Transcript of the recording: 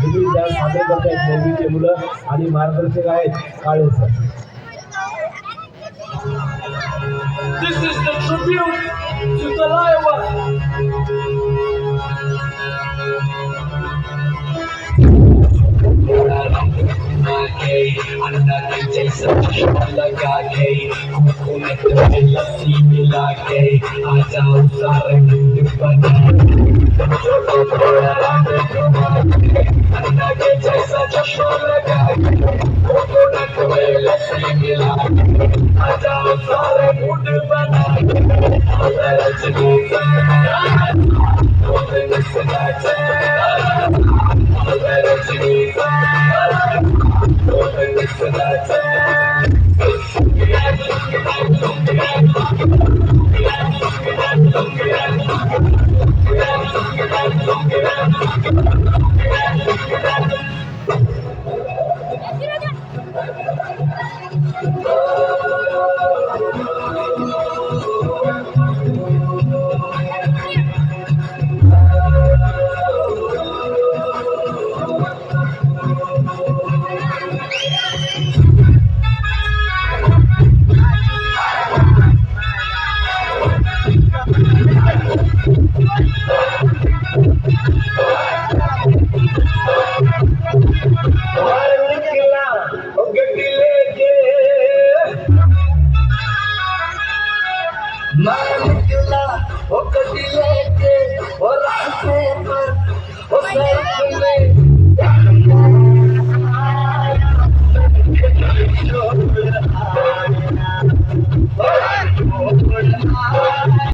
तुम्ही त्या सादर करतायत नववीचे मुलं आणि मार्गदर्शक आहेत काळे sir. This is the tribute to Talaiwa. Anak jैसा चश्मा लगा के हुकूमत में लस्सी मिला के आ जाओ सारे मुंड बना अन्न के जैसा चश्मा लगा के हुकूमत में लस्सी मिला के आ जाओ सारे मुंड बना रजनी